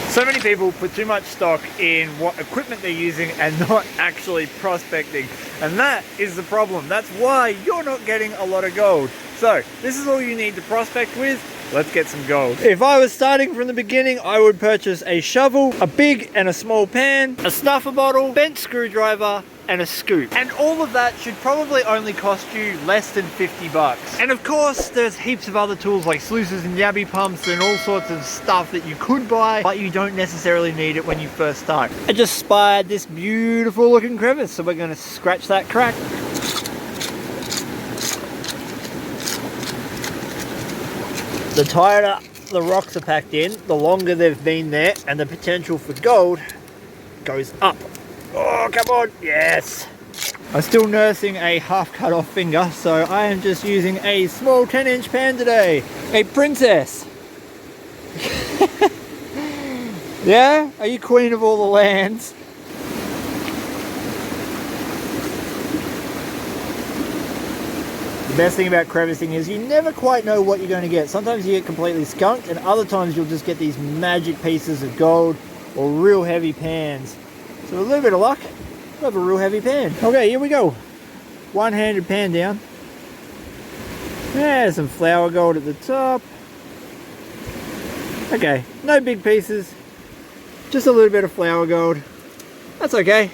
So many people put too much stock in what equipment they're using and not actually prospecting. And that is the problem. That's why you're not getting a lot of gold. So this is all you need to prospect with. Let's get some gold. If I was starting from the beginning, I would purchase a shovel, a big and a small pan, a snuffer bottle, bent screwdriver, and a scoop. And all of that should probably only cost you less than 50 bucks. And of course, there's heaps of other tools like sluices and yabby pumps and all sorts of stuff that you could buy, but you don't necessarily need it when you first start. I just spied this beautiful looking crevice, so we're gonna scratch that crack. The tighter the rocks are packed in, the longer they've been there, and the potential for gold goes up. Oh, come on, yes. I'm still nursing a half cut off finger, so I am just using a small 10-inch pan today. A princess. Yeah? Are you queen of all the lands? The best thing about crevicing is you never quite know what you're going to get. Sometimes you get completely skunked, and other times you'll just get these magic pieces of gold or real heavy pans. So with a little bit of luck, we'll have a real heavy pan. Okay, here we go. One-handed pan down. Yeah, some flour gold at the top. Okay, no big pieces. Just a little bit of flour gold. That's okay.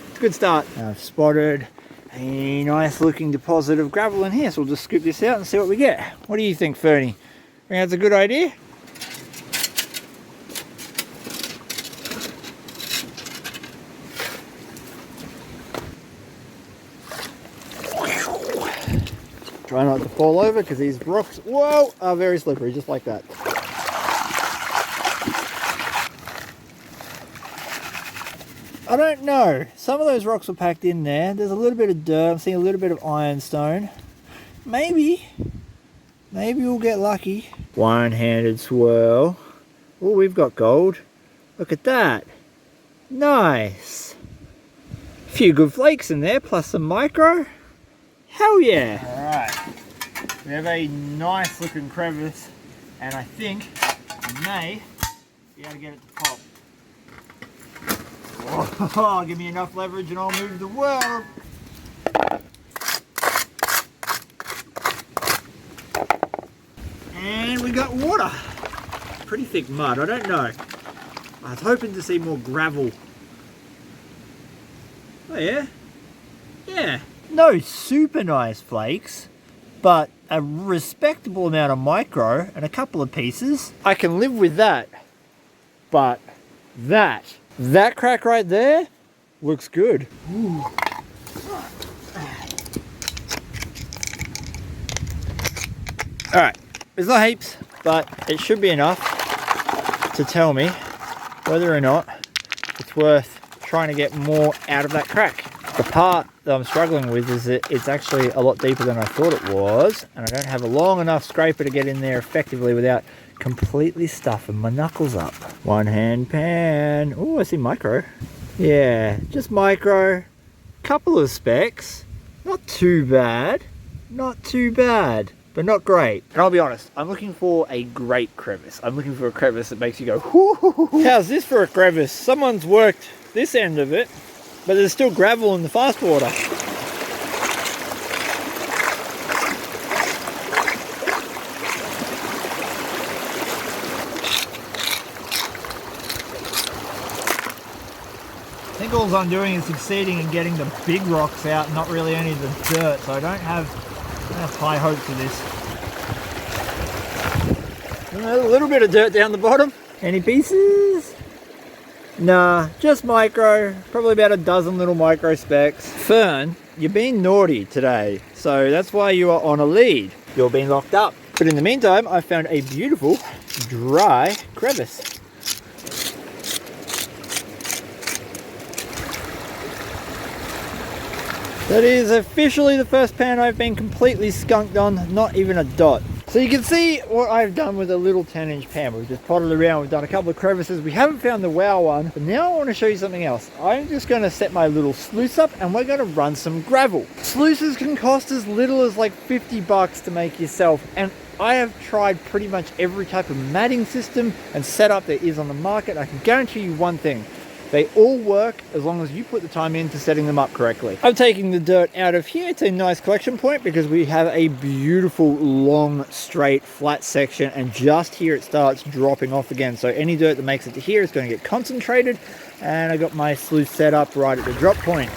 It's a good start. I've spotted a nice looking deposit of gravel in here, so we'll just scoop this out and see what we get. What do you think, Fernie? Think that's a good idea? Try not to fall over because these rocks, whoa, are very slippery, just like that. I don't know. Some of those rocks were packed in there. There's a little bit of dirt. I'm seeing a little bit of ironstone. Maybe we'll get lucky. One-handed swirl. Oh, we've got gold. Look at that. Nice. A few good flakes in there, plus some micro. Hell yeah. Alright. We have a nice looking crevice, and I think we may be able to get it to pop. Oh, give me enough leverage and I'll move the world. And we got water. Pretty thick mud, I don't know. I was hoping to see more gravel. Oh yeah? Yeah. No super nice flakes, but a respectable amount of micro and a couple of pieces. I can live with that, but that crack right there looks good. Ooh. All right, there's not heaps, but it should be enough to tell me whether or not it's worth trying to get more out of that crack. The part that I'm struggling with is that it's actually a lot deeper than I thought it was, and I don't have a long enough scraper to get in there effectively without completely stuffing my knuckles up. One hand pan. Oh, I see micro. Yeah, just micro. Couple of specks. Not too bad. Not too bad, but not great. And I'll be honest, I'm looking for a great crevice. I'm looking for a crevice that makes you go, whoo. How's this for a crevice? Someone's worked this end of it, but there's still gravel in the fast water. I think all I'm doing is succeeding in getting the big rocks out, not really any of the dirt, so I don't have high hopes for this. A little bit of dirt down the bottom. Any pieces? Nah, just micro, probably about a dozen little micro specks. Fern, you're being naughty today, so that's why you are on a lead. You're being locked up. But in the meantime, I found a beautiful, dry crevice. That is officially the first pan I've been completely skunked on, not even a dot. So you can see what I've done with a little 10-inch pan. We've just potted around, we've done a couple of crevices. We haven't found the wow one, but now I want to show you something else. I'm just going to set my little sluice up and we're going to run some gravel. Sluices can cost as little as like 50 bucks to make yourself, and I have tried pretty much every type of matting system and setup there is on the market. I can guarantee you one thing. They all work as long as you put the time into setting them up correctly. I'm taking the dirt out of here. It's a nice collection point because we have a beautiful, long, straight, flat section, and just here it starts dropping off again. So any dirt that makes it to here is going to get concentrated, and I got my sluice set up right at the drop point.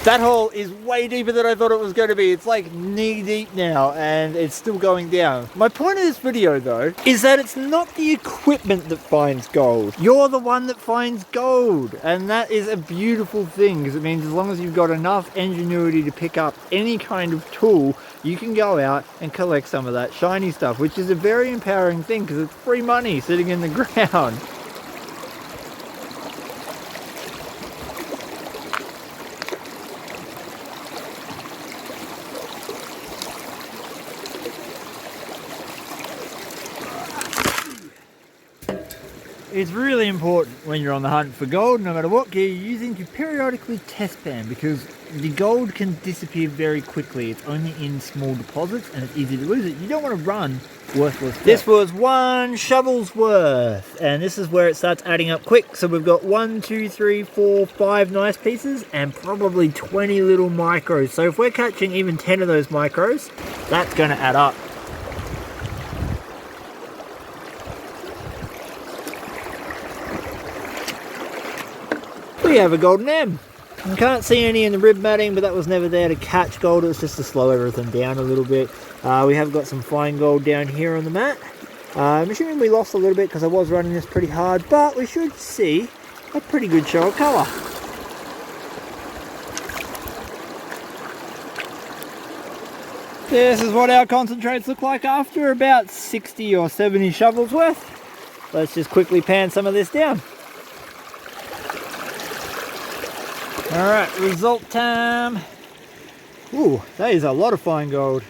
That hole is way deeper than I thought it was going to be. It's like knee deep now, and it's still going down. My point of this video though is that it's not the equipment that finds gold. You're the one that finds gold, and that is a beautiful thing, because it means as long as you've got enough ingenuity to pick up any kind of tool, you can go out and collect some of that shiny stuff, which is a very empowering thing because it's free money sitting in the ground. It's really important when you're on the hunt for gold, no matter what gear you're using, to periodically test pan, because the gold can disappear very quickly. It's only in small deposits and it's easy to lose it. You don't want to run worthless stuff. This was 1 shovel's worth, and this is where it starts adding up quick. So we've got 1, 2, 3, 4, 5 nice pieces and probably 20 little micros. So if we're catching even 10 of those micros, that's going to add up. We have a golden M. I can't see any in the rib matting, but that was never there to catch gold. It was just to slow everything down a little bit. We have got some fine gold down here on the mat. I'm assuming we lost a little bit because I was running this pretty hard, but we should see a pretty good show of colour. This is what our concentrates look like after about 60 or 70 shovels worth. Let's just quickly pan some of this down. Alright, result time. Ooh, that is a lot of fine gold.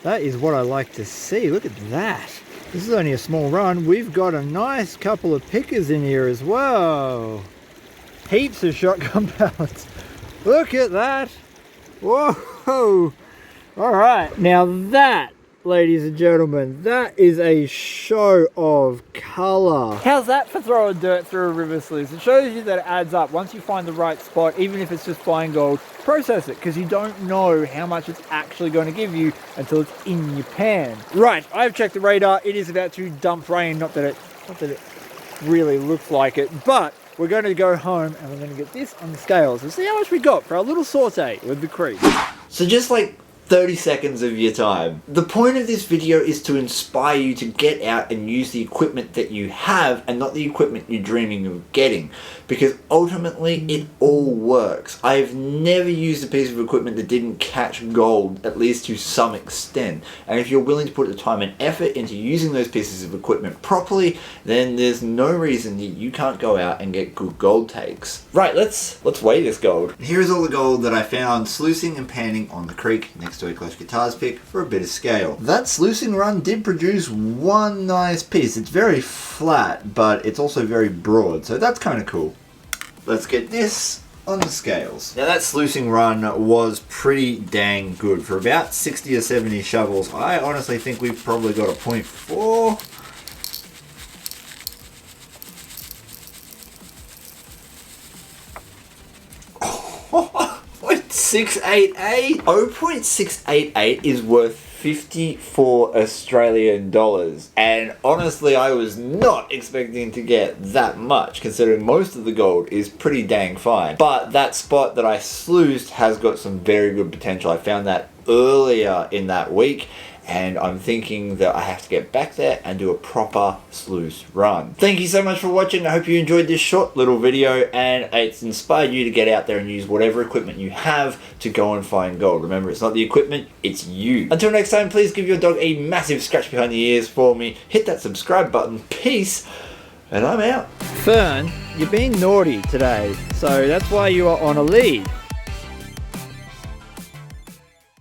That is what I like to see. Look at that. This is only a small run. We've got a nice couple of pickers in here as well. Heaps of shotgun pellets. Look at that. Whoa. Alright, now that, ladies and gentlemen, that is a show of colour. How's that for throwing dirt through a river sluice? It shows you that it adds up. Once you find the right spot, even if it's just fine gold, process it, because you don't know how much it's actually going to give you until it's in your pan. Right, I've checked the radar. It is about to dump rain. Not that it really looks like it, but we're going to go home and we're going to get this on the scales and see how much we got for our little saute with the creek. So just like 30 seconds of your time. The point of this video is to inspire you to get out and use the equipment that you have and not the equipment you're dreaming of getting, because ultimately it all works. I've never used a piece of equipment that didn't catch gold, at least to some extent, and if you're willing to put the time and effort into using those pieces of equipment properly, then there's no reason that you can't go out and get good gold takes. Right, let's weigh this gold. Here's all the gold that I found sluicing and panning on the creek next to a Clash Guitars pick for a bit of scale. That sluicing run did produce one nice piece. It's very flat, but it's also very broad, so that's kind of cool. Let's get this on the scales. Now that sluicing run was pretty dang good. For about 60 or 70 shovels, I honestly think we've probably got a 0.4. 0.688? 0.688 is worth 54 Australian dollars, and honestly I was not expecting to get that much, considering most of the gold is pretty dang fine. But that spot that I sluiced has got some very good potential. I found that earlier in that week, and I'm thinking that I have to get back there and do a proper sluice run. Thank you so much for watching. I hope you enjoyed this short little video and it's inspired you to get out there and use whatever equipment you have to go and find gold. Remember, it's not the equipment, it's you. Until next time, please give your dog a massive scratch behind the ears for me. Hit that subscribe button. Peace, and I'm out. Fern, you're being naughty today, so that's why you are on a lead.